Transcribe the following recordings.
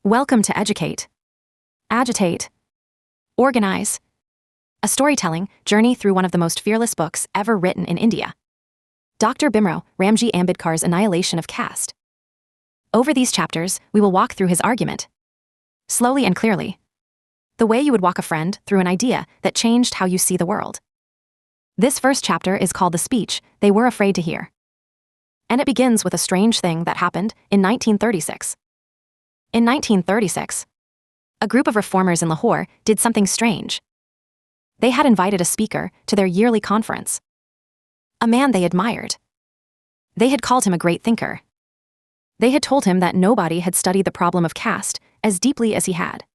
Welcome to Educate, Agitate, Organize, a storytelling journey through one of the most fearless books ever written in India. Dr. Bhimrao Ramji Ambedkar's Annihilation of Caste. Over these chapters, we will walk through his argument, slowly and clearly, the way you would walk a friend through an idea that changed how you see the world. This first chapter is called The Speech They Were Afraid to Hear. And it begins with a strange thing that happened in 1936. In 1936, a group of reformers in Lahore did something strange. They had invited a speaker to their yearly conference, a man they admired. They had called him a great thinker. They had told him that nobody had studied the problem of caste as deeply as he had.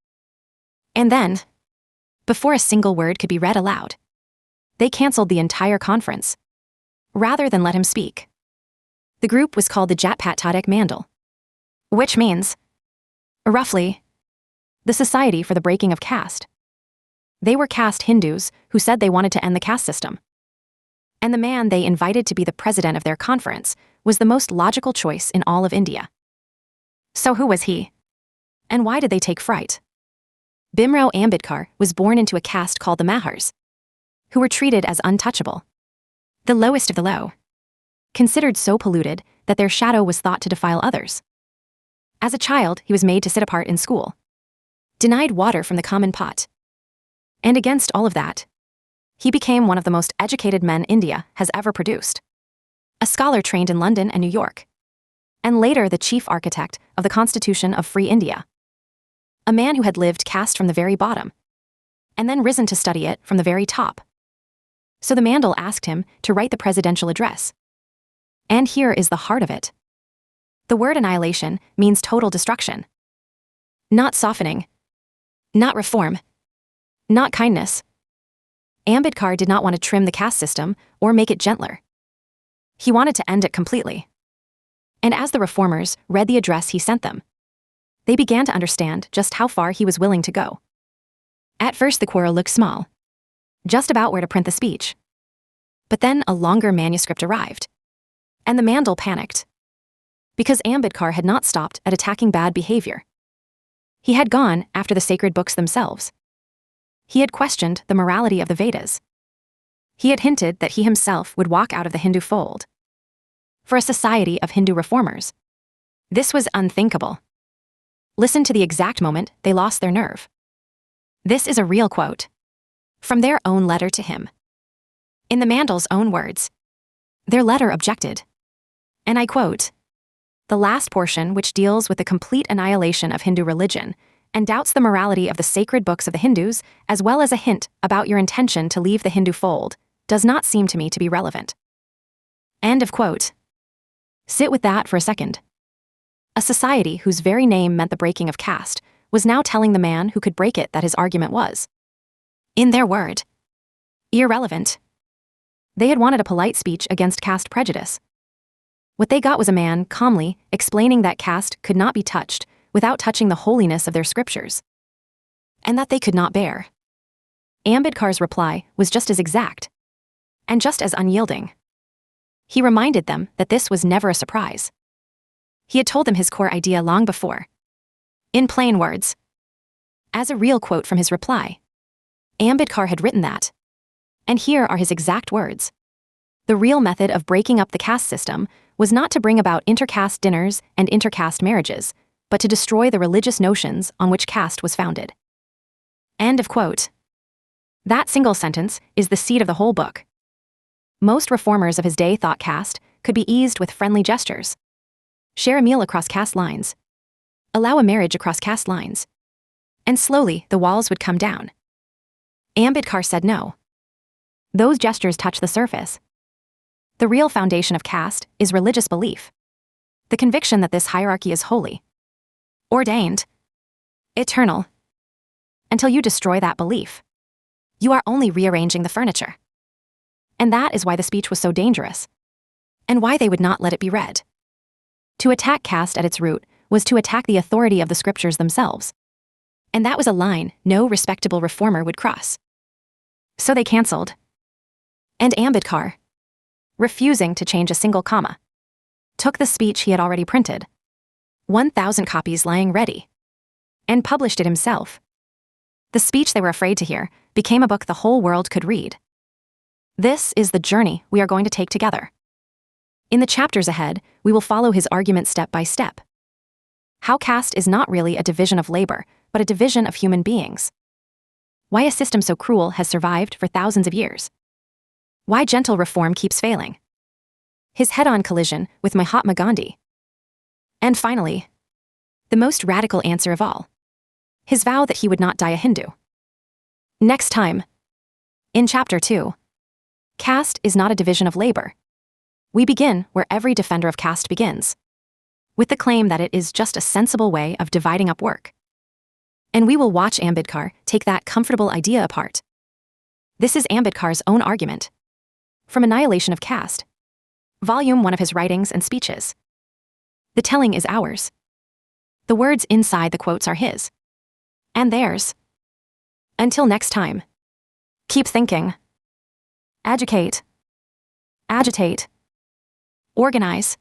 And then, before a single word could be read aloud, they canceled the entire conference, rather than let him speak. The group was called the Jat-Pat-Tadic Mandal, which means, roughly, the Society for the Breaking of Caste. They were caste Hindus who said they wanted to end the caste system. And the man they invited to be the president of their conference was the most logical choice in all of India. So who was he? And why did they take fright? Bhimrao Ambedkar was born into a caste called the Mahars, who were treated as untouchable, the lowest of the low, considered so polluted that their shadow was thought to defile others. As a child, he was made to sit apart in school, denied water from the common pot. And against all of that, he became one of the most educated men India has ever produced, a scholar trained in London and New York, and later the chief architect of the Constitution of Free India, a man who had lived caste from the very bottom, and then risen to study it from the very top. So the Mandal asked him to write the presidential address. And here is the heart of it. The word annihilation means total destruction. Not softening. Not reform. Not kindness. Ambedkar did not want to trim the caste system or make it gentler. He wanted to end it completely. And as the reformers read the address he sent them, they began to understand just how far he was willing to go. At first the quarrel looked small, just about where to print the speech. But then a longer manuscript arrived, and the Mandal panicked, because Ambedkar had not stopped at attacking bad behavior. He had gone after the sacred books themselves. He had questioned the morality of the Vedas. He had hinted that he himself would walk out of the Hindu fold. For a society of Hindu reformers, this was unthinkable. Listen to the exact moment they lost their nerve. This is a real quote from their own letter to him. In the Mandal's own words, their letter objected, and I quote, "The last portion, which deals with the complete annihilation of Hindu religion and doubts the morality of the sacred books of the Hindus, as well as a hint about your intention to leave the Hindu fold, does not seem to me to be relevant." End of quote. Sit with that for a second. A society whose very name meant the breaking of caste was now telling the man who could break it that his argument was, in their word, irrelevant. They had wanted a polite speech against caste prejudice. What they got was a man calmly explaining that caste could not be touched without touching the holiness of their scriptures, and that they could not bear. Ambedkar's reply was just as exact, and just as unyielding. He reminded them that this was never a surprise. He had told them his core idea long before, in plain words. As a real quote from his reply, Ambedkar had written that, and here are his exact words. The real method of breaking up the caste system was not to bring about intercaste dinners and intercaste marriages, but to destroy the religious notions on which caste was founded. End of quote. That single sentence is the seed of the whole book. Most reformers of his day thought caste could be eased with friendly gestures. Share a meal across caste lines. Allow a marriage across caste lines. And slowly the walls would come down. Ambedkar said no. Those gestures touch the surface. The real foundation of caste is religious belief. The conviction that this hierarchy is holy, ordained, eternal. Until you destroy that belief, you are only rearranging the furniture. And that is why the speech was so dangerous, and why they would not let it be read. To attack caste at its root was to attack the authority of the scriptures themselves. And that was a line no respectable reformer would cross. So they canceled. And Ambedkar, refusing to change a single comma, took the speech he had already printed, 1,000 copies lying ready, and published it himself. The speech they were afraid to hear became a book the whole world could read. This is the journey we are going to take together. In the chapters ahead, we will follow his argument step by step. How caste is not really a division of labor, but a division of human beings. Why a system so cruel has survived for thousands of years. Why gentle reform keeps failing. His head-on collision with Mahatma Gandhi. And finally, the most radical answer of all. His vow that he would not die a Hindu. Next time. In Chapter 2. Caste is not a division of labor. We begin where every defender of caste begins. With the claim that it is just a sensible way of dividing up work. And we will watch Ambedkar take that comfortable idea apart. This is Ambedkar's own argument. From Annihilation of Caste. Volume 1 of his writings and speeches. The telling is ours. The words inside the quotes are his. And theirs. Until next time. Keep thinking. Agitate. Agitate. Organize.